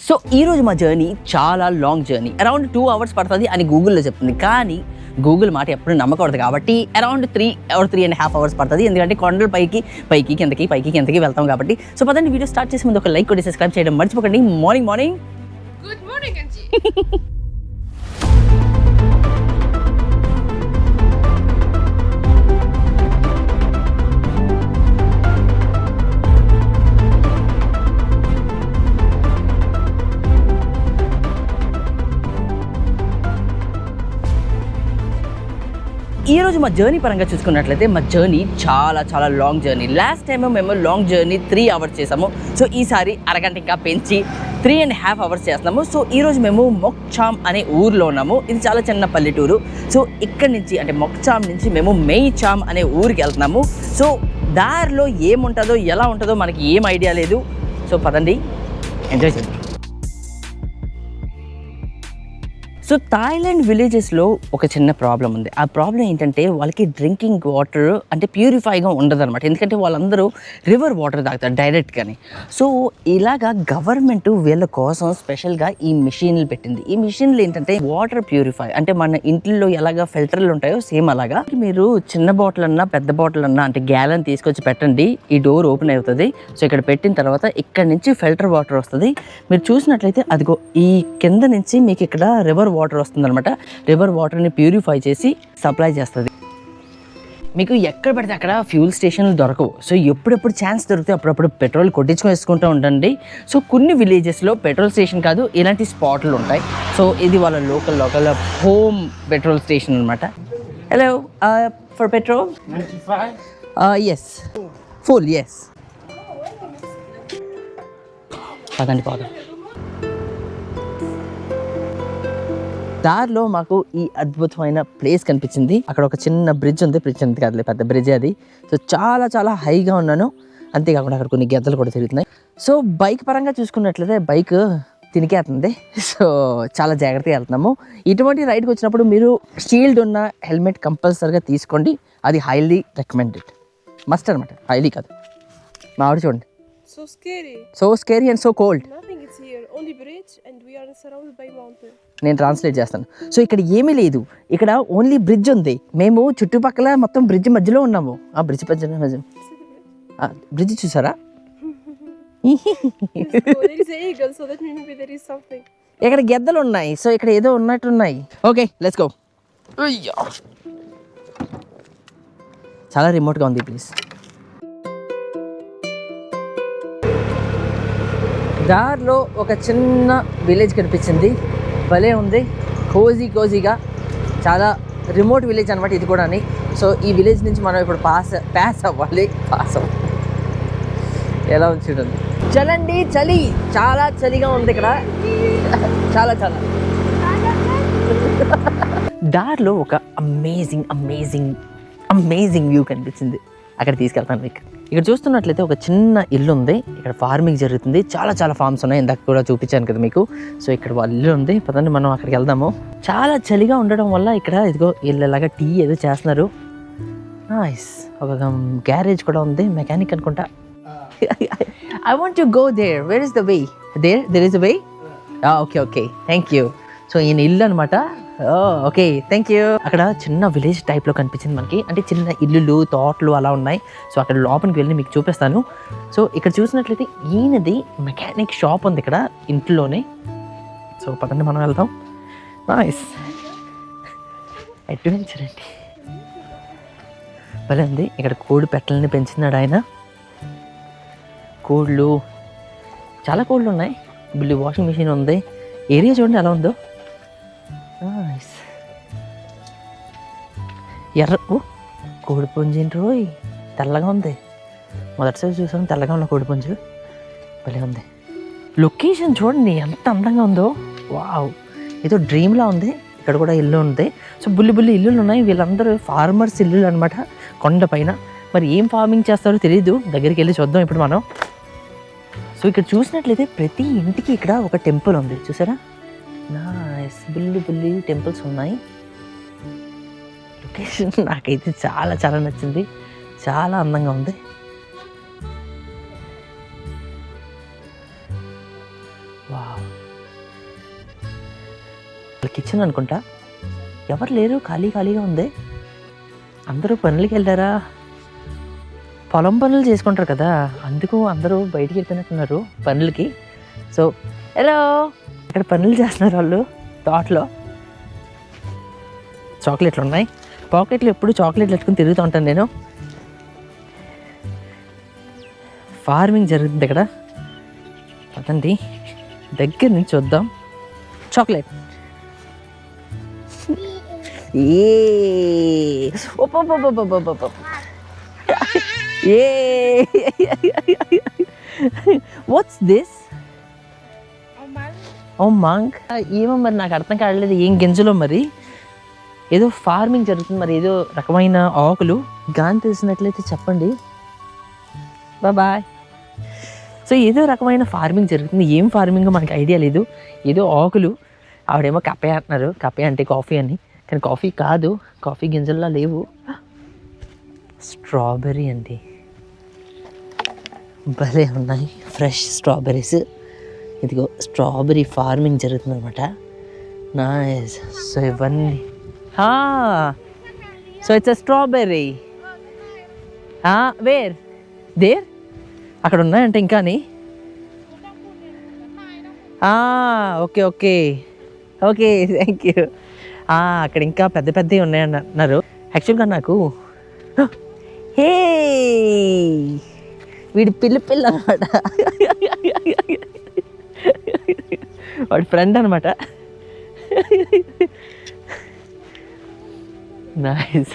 So ఈరోజు మా journey చాలా లాంగ్ జర్నీ, అరౌండ్ 2 hours పడుతుంది అని గూగుల్లో చెప్తుంది. కానీ గూగుల్ మాట ఎప్పుడు నమ్మకూడదు కాబట్టి అరౌండ్ 3 or 3.5 hours పడుతుంది. ఎందుకంటే కొండల పైకి కిందకి వెళ్తాం కాబట్టి. సో పదండి, వీడియో స్టార్ట్ చేసే ముందు ఒక లైక్ కొట్టి సబ్స్క్రైబ్ చేయడం మర్చిపోకండి. Morning good morning Anji. ఈ రోజు మా జర్నీ పరంగా చూసుకున్నట్లయితే మా జర్నీ చాలా లాంగ్ జర్నీ. లాస్ట్ టైం మేము లాంగ్ జర్నీ 3 hours చేసాము. సో ఈసారి అరగంట ఇంకా పెంచి 3.5 hours చేస్తున్నాము. సో ఈరోజు మేము మొక్చామ్ అనే ఊర్లో ఉన్నాము. ఇది చాలా చిన్న పల్లెటూరు. సో ఇక్కడి నుంచి అంటే మొక్చామ్ నుంచి మేము మెయిచామ్ అనే ఊరికి వెళ్తున్నాము. సో దారిలో ఏముంటుందో ఎలా ఉంటుందో మనకి ఏం ఐడియా లేదు. సో పదండి, ఎంజాయ్ చేద్దాం. సో థాయిలాండ్ విలేజెస్లో ఒక చిన్న ప్రాబ్లం ఉంది. ఆ ప్రాబ్లం ఏంటంటే వాళ్ళకి డ్రింకింగ్ వాటర్ అంటే ప్యూరిఫైగా ఉండదు అనమాట. ఎందుకంటే వాళ్ళందరూ రివర్ వాటర్ తాగుతారు డైరెక్ట్గానే. సో ఇలాగా గవర్నమెంట్ వీళ్ళ కోసం స్పెషల్గా ఈ మిషన్లు పెట్టింది. ఈ మిషన్లు ఏంటంటే వాటర్ ప్యూరిఫై అంటే మన ఇంట్లో ఎలాగా ఫిల్టర్లు ఉంటాయో సేమ్ అలాగా మీరు చిన్న బాటిల్ అన్నా పెద్ద బాటిల్ అన్నా అంటే గ్యాలన్ తీసుకొచ్చి పెట్టండి, ఈ డోర్ ఓపెన్ అవుతుంది. సో ఇక్కడ పెట్టిన తర్వాత ఇక్కడ నుంచి ఫిల్టర్ వాటర్ వస్తుంది. మీరు చూసినట్లయితే అదిగో ఈ కింద నుంచి మీకు ఇక్కడ రివర్ వాటర్ వస్తుంది అనమాట. రివర్ వాటర్ని ప్యూరిఫై చేసి సప్లై చేస్తుంది. మీకు ఎక్కడ పడితే అక్కడ ఫ్యూల్ స్టేషన్లు దొరకవు. సో ఎప్పుడెప్పుడు ఛాన్స్ దొరికితే అప్పుడప్పుడు పెట్రోల్ కొట్టించుకొని వేసుకుంటూ ఉండండి. సో కొన్ని విలేజెస్లో పెట్రోల్ స్టేషన్ కాదు, ఇలాంటి స్పాట్లు ఉంటాయి. సో ఇది వాళ్ళ లోకల్ హోమ్ పెట్రోల్ స్టేషన్ అనమాట. Hello, for petrol 95 yes full yes. పదండి పోదాం. దారిలో మాకు ఈ అద్భుతమైన ప్లేస్ కనిపించింది. అక్కడ ఒక చిన్న బ్రిడ్జ్ ఉంది. బ్రిడ్జ్ అంత కాదులే, పెద్ద బ్రిడ్జ్ అది. సో చాలా హైగా ఉన్నాను. అంతేకాకుండా అక్కడ కొన్ని గెద్దలు కూడా తిరుగుతున్నాయి. సో బైక్ పరంగా చూసుకున్నట్లయితే బైక్ తినికేస్తుంది. సో చాలా జాగ్రత్తగా వెళ్తున్నాము. ఇటువంటి రైడ్కి వచ్చినప్పుడు మీరు షీల్డ్ ఉన్న హెల్మెట్ కంపల్సరీగా తీసుకోండి. అది హైలీ రికమెండెడ్, మస్ట్ అనమాట. హైలీ కాదు, మా ఆవిడ చూడండి. So scary and so cold. నేను ట్రాన్స్లేట్ చేస్తాను. సో ఇక్కడ ఏమీ లేదు, ఇక్కడ ఓన్లీ బ్రిడ్జ్ ఉంది. మేము చుట్టుపక్కల మొత్తం బ్రిడ్జ్ మధ్యలో ఉన్నాము. ఆ బ్రిడ్జ్ బ్రిడ్జ్ చూసారా? ఇక్కడ గెద్దలు ఉన్నాయి. సో ఇక్కడ ఏదో ఉన్నట్టున్నాయి. Okay, let's go. చాలా రిమోట్గా ఉంది ప్లీజ్. దారిలో ఒక చిన్న విలేజ్ కనిపించింది. భలే ఉంది, కోజీగా. చాలా రిమోట్ విలేజ్ అనమాట ఇది కూడా. సో ఈ విలేజ్ నుంచి మనం ఇప్పుడు పాస్ అవ్వాలి. ఎలా ఉంచుంటుంది చలండి. చాలా చలిగా ఉంది ఇక్కడ. చాలా దారిలో ఒక అమేజింగ్ వ్యూ కనిపించింది. అక్కడ తీసుకెళ్తాను మీకు. ఇక్కడ చూస్తున్నట్లయితే ఒక చిన్న ఇల్లు ఉంది. ఇక్కడ ఫార్మింగ్ జరుగుతుంది. చాలా ఫార్మ్స్ ఉన్నాయి. ఇందాక కూడా చూపించాను కదా మీకు. సో ఇక్కడ వాళ్ళ ఇల్లు ఉంది. పదండి మనం అక్కడికి వెళ్దాము. చాలా చలిగా ఉండడం వల్ల ఇక్కడ ఇదిగో ఇళ్ళలాగా టీ ఏదో చేస్తున్నారు. నైస్. ఒక గ్యారేజ్ కూడా ఉంది, మెకానిక్ అనుకుంటా. I want to go there. Where is the way? There is the way. Okay, thank you. So ఈయన ఇల్లు అనమాట. Okay, thank you. అక్కడ చిన్న విలేజ్ టైప్లో కనిపించింది మనకి. అంటే చిన్న ఇల్లులు, తోటలు అలా ఉన్నాయి. సో అక్కడ లోపలికి వెళ్ళి మీకు చూపిస్తాను. సో ఇక్కడ చూసినట్లయితే ఈయనది మెకానిక్ షాప్ ఉంది ఇక్కడ ఇంట్లోనే. సో పదండి మనం వెళ్దాం. నైస్ అడ్వెంచర్ అండి, భలే ఉంది. ఇక్కడ కోడి పెట్టలని పెంచుతున్నాడు ఆయన. కోళ్ళు, చాలా కోళ్ళు ఉన్నాయి. బిల్లు వాషింగ్ మిషన్ ఉంది. ఏరియా చూడండి ఎలా ఉందో. నైస్. కోడిపుంజు ఏంటి రోయ్, తెల్లగా ఉంది. మొదటిసారి చూసాను తెల్లగా ఉన్న కోడిపుంజు. భలే ఉంది. లొకేషన్ చూడండి ఎంత అందంగా ఉందో. వావ్, ఏదో డ్రీమ్లా ఉంది. ఇక్కడ కూడా ఇల్లు ఉంది. సో బుల్లి ఇల్లులు ఉన్నాయి. వీళ్ళందరూ ఫార్మర్స్ ఇల్లులు అనమాట, కొండ పైన. మరి ఏం ఫార్మింగ్ చేస్తారో తెలీదు. దగ్గరికి వెళ్ళి చూద్దాం ఇప్పుడు మనం. సో ఇక్కడ చూసినట్లయితే ప్రతి ఇంటికి ఇక్కడ ఒక టెంపుల్ ఉంది, చూసారా? నైస్. బుల్లి టెంపుల్స్ ఉన్నాయి. లొకేషన్ నాకైతే చాలా నచ్చింది. చాలా అందంగా ఉంది. వావ్. కిచెన్ అనుకుంటా. ఎవరు లేరు, ఖాళీగా ఉంది. అందరూ పనులకి వెళ్ళారా? పొలం పనులు చేసుకుంటారు కదా, అందుకు అందరూ బయటికి వెళ్ళిపోయినట్టున్నారు పనులకి. సో హలో, ఇక్కడ పనులు చేస్తున్నారు వాళ్ళు తోటలో. చాక్లెట్లు ఉన్నాయి, పాకెట్లు ఎప్పుడు చాక్లెట్లు పెట్టుకుని తిరుగుతూ ఉంటాను నేను. ఫార్మింగ్ జరుగుతుంది ఇక్కడ. పదండి దగ్గర నుంచి చూద్దాం. Chocolate what's this? Oh monk. ఏమో మరి నాకు అర్థం కావట్లేదు ఏం గింజలో. మరి ఏదో ఫార్మింగ్ జరుగుతుంది, మరి ఏదో రకమైన ఆకులు. గాని తెలిసినట్లయితే చెప్పండి. బాయ్. సో ఏదో రకమైన ఫార్మింగ్ జరుగుతుంది, ఏం ఫార్మింగ్ మనకి ఐడియా లేదు. ఏదో ఆకులు. ఆవిడేమో కప్పే అంటున్నారు, కప్పే అంటే కాఫీ అని, కానీ కాఫీ కాదు, కాఫీ గింజల్లో లేవు. స్ట్రాబెర్రీ అండి, భలే ఉన్నాయి ఫ్రెష్ స్ట్రాబెర్రీస్. ఇదిగో స్ట్రాబెర్రీ ఫార్మింగ్ జరుగుతుంది అనమాట. నైస్. సో ఇవన్నీ so it's a strawberry. Where there? అక్కడ ఉన్నాయంటే ఇంకాని. Okay okay okay, thank you. అక్కడ ఇంకా పెద్ద పెద్దవి ఉన్నాయని అన్నారు. యాక్చువల్గా నాకు హే వీడి పిల్ల అనమాట, వాడి ఫ్రెండ్ అనమాట. నైస్,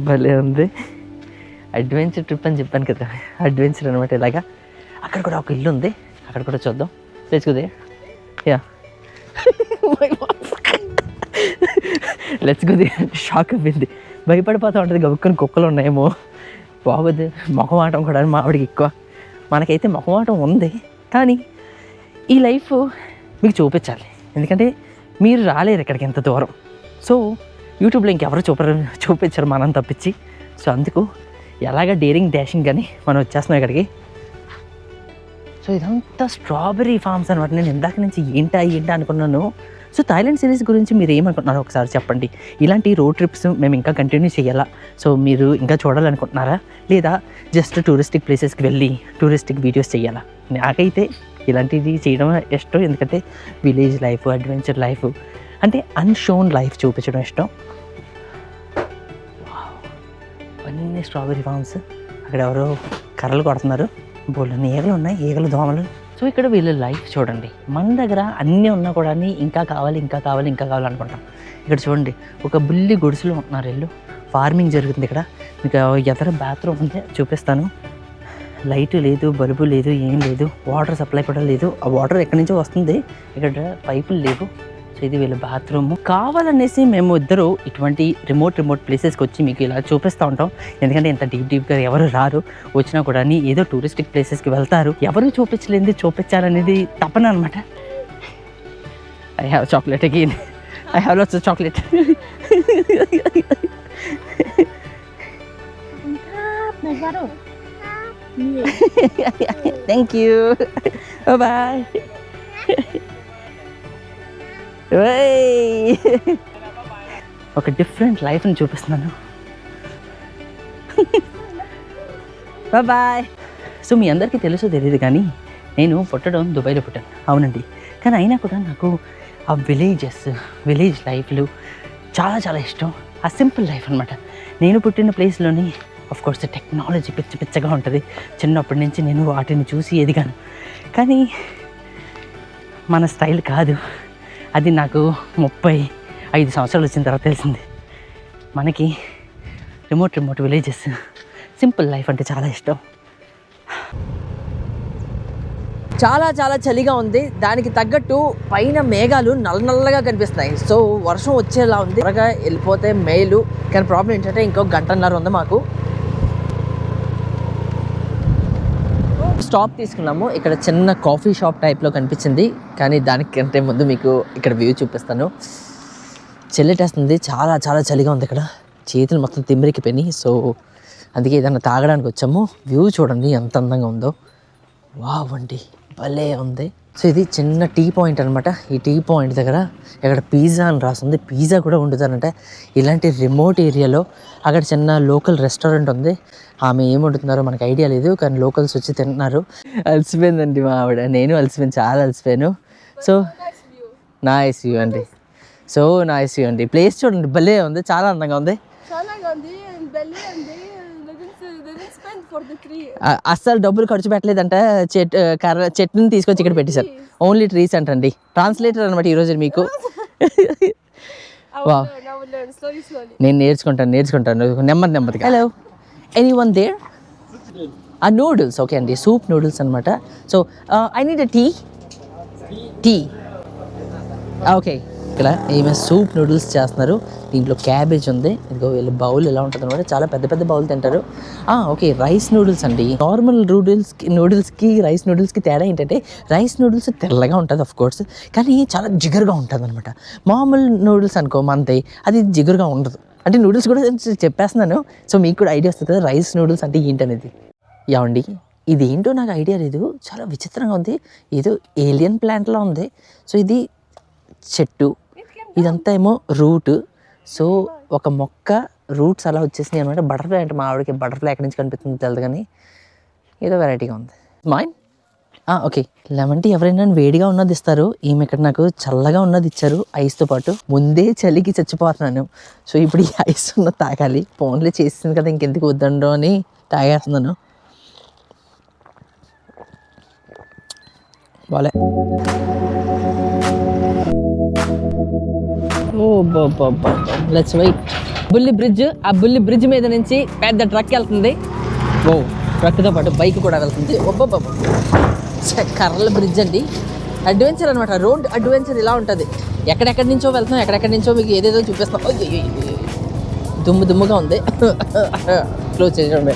భలే ఉంది. అడ్వెంచర్ ట్రిప్ అని చెప్పాను కదా, అడ్వెంచర్ అనమాట. ఇలాగా అక్కడ కూడా ఒక ఇల్లు ఉంది, అక్కడ కూడా చూద్దాం. తెచ్చుకుదే యా లెట్స్ గో. షాక్ అయింది, భయపడిపోతూ ఉంటుంది. గబుక్కుని కుక్కలు ఉన్నాయేమో, బాగోదు. మొహమాటం కూడా మావిడికి ఎక్కువ, మనకైతే మొహమాటం ఉంది. కానీ ఈ లైఫ్ మీకు చూపించాలి, ఎందుకంటే మీరు రాలేరు ఇక్కడికి ఎంత దూరం. సో యూట్యూబ్లో ఇంకెవరు చూపించారు మనం తప్పించి. సో అందుకు ఎలాగ డేరింగ్ డాషింగ్ కానీ మనం వచ్చేస్తున్నాం ఇక్కడికి. సో ఇదంతా స్ట్రాబెర్రీ ఫార్మ్స్ అనమాట. నేను ఇందాక నుంచి ఏంటా అనుకున్నాను. సో థాయిలాండ్ సిరీస్ గురించి మీరు ఏమనుకుంటున్నారో ఒకసారి చెప్పండి. ఇలాంటి రోడ్ ట్రిప్స్ మేము ఇంకా కంటిన్యూ చేయాలా? సో మీరు ఇంకా చూడాలనుకుంటున్నారా, లేదా జస్ట్ టూరిస్టిక్ ప్లేసెస్కి వెళ్ళి టూరిస్టిక్ వీడియోస్ చేయాలా? నాకైతే ఇలాంటిది చేయడం ఇష్టం, ఎందుకంటే విలేజ్ లైఫ్, అడ్వెంచర్ లైఫ్, అంటే అన్షోన్ లైఫ్ చూపించడం ఇష్టం. అన్నీ స్ట్రాబెర్రీ ఫార్మ్స్. అక్కడ ఎవరో కర్రలు కొడుతున్నారు, బోళ్ళని ఈగలు ఉన్నాయి, ఈగలు దోమలు. సో ఇక్కడ వీళ్ళ లైఫ్ చూడండి. మన దగ్గర అన్నీ ఉన్నా కూడా ఇంకా కావాలి అనుకుంటాం. ఇక్కడ చూడండి, ఒక బుల్లి గుడిసెలో ఉంటున్నారు వీళ్ళు. ఫార్మింగ్ జరుగుతుంది ఇక్కడ. మీకు ఎదర బాత్రూమ్ ఉంది, చూపిస్తాను. లైట్ లేదు, బల్బు లేదు, ఏం లేదు. వాటర్ సప్లై కూడా లేదు. ఆ వాటర్ ఎక్కడి నుంచో వస్తుంది, ఇక్కడ పైపులు లేవు. సో ఇది వీళ్ళ బాత్రూమ్. కావాలనేసి మేము ఇద్దరు ఇటువంటి రిమోట్ ప్లేసెస్కి వచ్చి మీకు ఇలా చూపిస్తూ ఉంటాం, ఎందుకంటే ఇంత డీప్గా ఎవరు రారు. వచ్చినా కూడా ఏదో టూరిస్టిక్ ప్లేసెస్కి వెళ్తారు, ఎవరు చూపించలేనిది చూపించాలనేది తపన అనమాట. I have chocolate again, I have lots of chocolate. Thank you, bye. ఒక డిఫరెంట్ లైఫ్ని చూపిస్తున్నాను. బాయ్. సో మీ అందరికీ తెలుసో తెలియదు కానీ నేను పుట్టడం దుబాయ్లో పుట్టాను, అవునండి. కానీ అయినా కూడా నాకు ఆ విలేజ్ లైఫ్లు చాలా ఇష్టం. ఆ సింపుల్ లైఫ్ అనమాట. నేను పుట్టిన ప్లేస్లోని ఆఫ్కోర్స్ టెక్నాలజీ పిచ్చగా ఉంటుంది. చిన్నప్పటి నుంచి నేను వాటిని చూసి ఎదిగాను, కానీ మన స్టైల్ కాదు అది. నాకు 35 సంవత్సరాలు వచ్చిన తర్వాత తెలిసింది, మనకి రిమోట్ విలేజెస్, సింపుల్ లైఫ్ అంటే చాలా ఇష్టం. చాలా చలిగా ఉంది. దానికి తగ్గట్టు పైన మేఘాలు నల్లగా కనిపిస్తున్నాయి. సో వర్షం వచ్చేలా ఉంది, త్వరగా వెళ్ళిపోతే మేలు. కానీ ప్రాబ్లం ఏంటంటే ఇంకో గంటన్నర ఉంది మాకు. స్టాప్ తీసుకున్నాము. ఇక్కడ చిన్న కాఫీ షాప్ టైప్లో కనిపించింది, కానీ దానికంటే ముందు మీకు ఇక్కడ వ్యూ చూపిస్తాను. చల్లెట్టేస్తుంది, చాలా చలిగా ఉంది ఇక్కడ. చేతులు మొత్తం తిమ్మిరికిపోయినాయి. సో అందుకే ఏదైనా తాగడానికి వచ్చాము. వ్యూ చూడండి ఎంత అందంగా ఉందో. వావ్ అండి, భలే ఉంది. సో ఇది చిన్న టీ పాయింట్ అనమాట. ఈ టీ పాయింట్ దగ్గర ఇక్కడ పిజ్జా అని రాస్తుంది. పిజ్జా కూడా వండుతారంటే ఇలాంటి రిమోట్ ఏరియాలో. అక్కడ చిన్న లోకల్ రెస్టారెంట్ ఉంది. ఆమె ఏం వండుతున్నారో మనకు ఐడియా లేదు, కానీ లోకల్స్ వచ్చి తింటున్నారు. అలసిపోయిందండి మా ఆవిడ, నేను అలసిపోయాను, చాలా అలసిపోయాను. సో నైస్ వ్యూ అండి, సో నైస్ వ్యూ అండి. ప్లేస్ చూడండి, భలే ఉంది, చాలా అందంగా ఉంది. అస్సలు డబ్బులు ఖర్చు పెట్టలేదంట. చెట్టుని తీసుకొచ్చి ఇక్కడ పెట్టేశారు. ఓన్లీ ట్రీస్ అంటండి. ట్రాన్స్లేటర్ అనమాట ఈరోజు మీకు. నేను నేర్చుకుంటాను నెమ్మదిగా. Hello, anyone there? Noodles, okay అండి, సూప్ నూడిల్స్ అనమాట. So I need a tea. Okay, ఇక్కడ ఏమైనా సూప్ నూడిల్స్ చేస్తున్నారు. దీంట్లో క్యాబేజ్ ఉంది. ఇదిగో వీళ్ళ బౌల్ ఎలా ఉంటుంది అనమాట, చాలా పెద్ద పెద్ద బౌల్ తింటారు. ఓకే, రైస్ నూడిల్స్ అండి. నార్మల్ నూడిల్స్కి రైస్ నూడిల్స్కి తేడా ఏంటంటే రైస్ నూడిల్స్ తెల్లగా ఉంటుంది ఆఫ్ కోర్స్, కానీ చాలా జిగురుగా ఉంటుంది అనమాట. మామూలు నూడిల్స్ అనుకో మనది, అది జిగురుగా ఉండదు. అంటే నూడిల్స్ కూడా చెప్పేస్తున్నాను, సో మీకు కూడా ఐడియా వస్తుంది కదా రైస్ నూడిల్స్ అంటే ఏంటనేది. యావండి, ఇదేంటో నాకు ఐడియా లేదు, చాలా విచిత్రంగా ఉంది. ఏదో ఏలియన్ ప్లాంట్లా ఉంది. సో ఇది చెట్టు, ఇదంతా ఏమో రూట్. సో ఒక మొక్క రూట్స్ అలా వచ్చేసినాయి అనమాట. బటర్ఫ్లై అంటే మా ఆవిడకి బటర్ఫ్లై ఎక్కడి నుంచి కనిపిస్తుంది తెలియదు, కానీ ఏదో వెరైటీగా ఉంది. మైన్ ఓకే, లెమన్ టీ ఎవరైనా వేడిగా ఉన్నది ఇస్తారు. ఈమె ఇక్కడ నాకు చల్లగా ఉన్నది ఇచ్చారు ఐస్తో పాటు. ముందే చలికి చచ్చిపోతున్నాను. సో ఇప్పుడు ఈ ఐస్ ఉన్న తాగాలి. ఫోన్లే చేసింది కదా, ఇంకెందుకు వద్దండో అని తాగేస్తున్నాను. బాలే. Let's wait. బుల్లి బ్రిడ్జ్, ఆ బుల్లి బ్రిడ్జ్ మీద నుంచి పెద్ద ట్రక్ వెళ్తుంది. ట్రక్తో పాటు బైక్ కూడా వెళ్తుంది. కర్రల బ్రిడ్జ్ అండి. అడ్వెంచర్ అనమాట, రోడ్ అడ్వెంచర్ ఇలా ఉంటుంది. ఎక్కడెక్కడి నుంచో వెళ్తాం, ఎక్కడెక్కడి నుంచో మీకు ఏదేదో చూపిస్తాం. దుమ్ముగా ఉంది. క్లోజ్ చేయండి.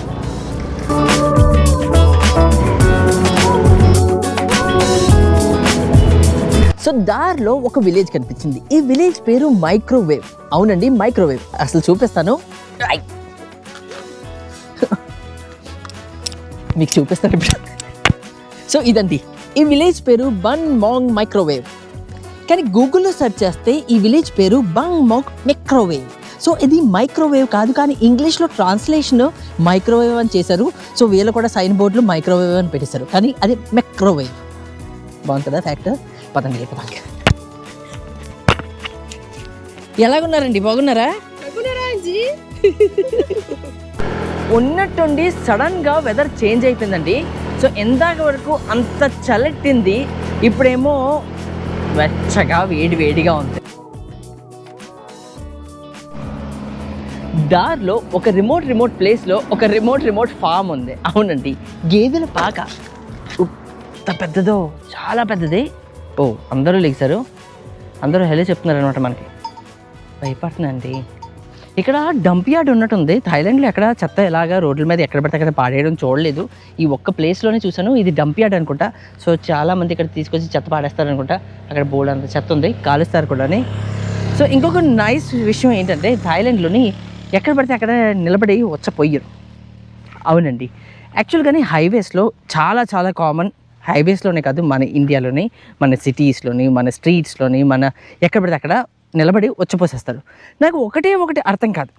సో దారిలో ఒక విలేజ్ కనిపించింది. ఈ విలేజ్ పేరు మైక్రోవేవ్. అవునండి, మైక్రోవేవ్. అసలు చూపిస్తాను, మీకు చూపిస్తాను ఇప్పుడు. సో ఇదండి, ఈ విలేజ్ పేరు బన్ మాంగ్ మైక్రోవేవ్. కానీ గూగుల్లో సెర్చ్ చేస్తే ఈ విలేజ్ పేరు బంగ్ మాంగ్ మైక్రోవేవ్. సో ఇది మైక్రోవేవ్ కాదు, కానీ ఇంగ్లీష్లో ట్రాన్స్లేషన్ మైక్రోవేవ్ అని చేశారు. సో వీళ్ళు కూడా సైన్ బోర్డులో మైక్రోవేవ్ అని పెట్టేశారు, కానీ అది మైక్రోవేవ్. బాగుంటుందా ఫ్యాక్ట్? పదండి. ఎలాగున్నారండి, బాగున్నారా? ఉన్నట్టుండి సడన్గా వెదర్ చేంజ్ అయిపోయిందండి. సో ఎందాక వరకు అంత చల్లెట్టింది, ఇప్పుడేమో వెచ్చగా వేడిగా ఉంది. దారిలో ఒక రిమోట్ ప్లేస్లో ఒక రిమోట్ ఫామ్ ఉంది. అవునండి, గేదెల పాక. ఎంత పెద్దదో, చాలా పెద్దది. అందరూ లేచారు, అందరూ హెలో చెప్తున్నారు అనమాట. మనకి భయపడుతుందండి. ఇక్కడ డంప్ యార్డ్ ఉన్నట్టుంది. థాయిలాండ్లో ఎక్కడ చెత్త ఎలాగా రోడ్ల మీద ఎక్కడ పడితే అక్కడ పాడేయడం చూడలేదు. ఈ ఒక్క ప్లేస్లోనే చూసాను. ఇది డంప్ యార్డ్ అనుకుంటా. సో చాలామంది ఇక్కడ తీసుకొచ్చి చెత్త పాడేస్తారు అనుకుంటా. అక్కడ బోర్డు అంత చెత్త ఉంది, కాలుస్తారు కూడా. సో ఇంకొక నైస్ విషయం ఏంటంటే, థాయిలాండ్లోని ఎక్కడ పడితే అక్కడ నిలబడి వచ్చపోయారు. అవునండి, యాక్చువల్గానే హైవేస్లో చాలా కామన్. హైవేస్లోనే కాదు, మన ఇండియాలోని, మన సిటీస్లోని, మన స్ట్రీట్స్లోని, మన ఎక్కడ పడితే అక్కడ నిలబడి వచ్చిపోసేస్తారు. నాకు ఒకటి అర్థం కాదు.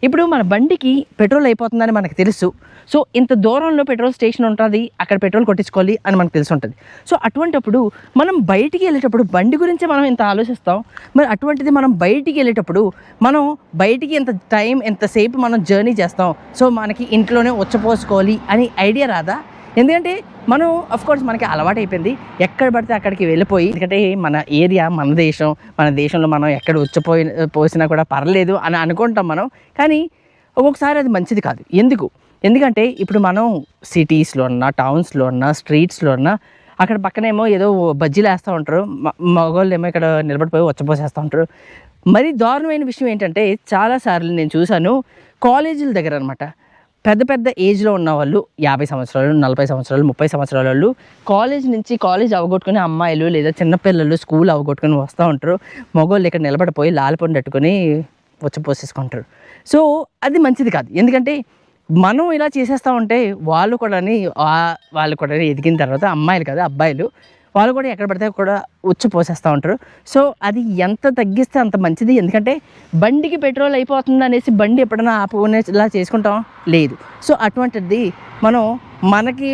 ఇప్పుడు మన బండికి పెట్రోల్ అయిపోతుందని మనకు తెలుసు. సో ఇంత దూరంలో పెట్రోల్ స్టేషన్ ఉంటుంది, అక్కడ పెట్రోల్ కొట్టించుకోవాలి అని మనకు తెలిసి ఉంటుంది. సో అటువంటిప్పుడు మనం బయటికి వెళ్ళేటప్పుడు బండి గురించి మనం ఇంత ఆలోచిస్తాం. మరి అటువంటిది మనం బయటికి వెళ్ళేటప్పుడు మనం బయటికి ఎంతసేపు మనం జర్నీ చేస్తాం. సో మనకి ఇంట్లోనే వచ్చపోసుకోవాలి అని ఐడియా రాదా? ఎందుకంటే మనం అఫ్కోర్స్ మనకి అలవాటు అయిపోయింది ఎక్కడ పడితే అక్కడికి వెళ్ళిపోయి. ఎందుకంటే మన ఏరియా, మన దేశంలో మనం ఎక్కడ పోసినా కూడా పర్లేదు అని అనుకుంటాం మనం. కానీ ఒక్కొక్కసారి అది మంచిది కాదు. ఎందుకంటే ఇప్పుడు మనం సిటీస్లో ఉన్నా, టౌన్స్లో ఉన్నా, స్ట్రీట్స్లో ఉన్నా, అక్కడ పక్కనేమో ఏదో బజ్జీలు వేస్తూ ఉంటారు, మగవాళ్ళు ఏమో ఇక్కడ నిలబడిపోయి వచ్చపోసేస్తూ ఉంటారు. మరి దారుణమైన విషయం ఏంటంటే, చాలాసార్లు నేను చూశాను కాలేజీల దగ్గర అనమాట. పెద్ద ఏజ్లో ఉన్న వాళ్ళు, 50 సంవత్సరాలు, 40 సంవత్సరాలు, 30 సంవత్సరాల వాళ్ళు కాలేజ్ అవగొట్టుకుని, అమ్మాయిలు లేదా చిన్నపిల్లలు స్కూల్ అవగొట్టుకుని వస్తూ ఉంటారు. మగవాళ్ళు ఇక్కడ నిలబడిపోయి లాలిపొండి పెట్టుకొని వచ్చపోసేసుకుంటారు. సో అది మంచిది కాదు. ఎందుకంటే మనం ఇలా చేసేస్తూ ఉంటే వాళ్ళు కూడా ఎదిగిన తర్వాత, అమ్మాయిలు కదా అబ్బాయిలు, వాళ్ళు కూడా ఎక్కడ పడితే కూడా వచ్చి పోసేస్తూ ఉంటారు. సో అది ఎంత తగ్గిస్తే అంత మంచిది. ఎందుకంటే బండికి పెట్రోల్ అయిపోతుంది అనేసి బండి ఎప్పుడైనా ఆపుకునేలా చేసుకుంటాం లేదు. సో అటువంటిది మనం మనకి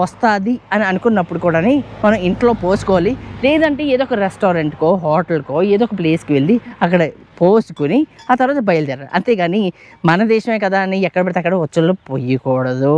వస్తుంది అని అనుకున్నప్పుడు కూడా మనం ఇంట్లో పోసుకోవాలి. లేదంటే ఏదో ఒక రెస్టారెంట్కో హోటల్కో ఏదో ఒక ప్లేస్కి వెళ్ళి అక్కడ పోసుకుని ఆ తర్వాత బయలుదేరాలి. అంతేగాని మన దేశమే కదా అని ఎక్కడ పడితే అక్కడ వచ్చల్లో పోయకూడదు.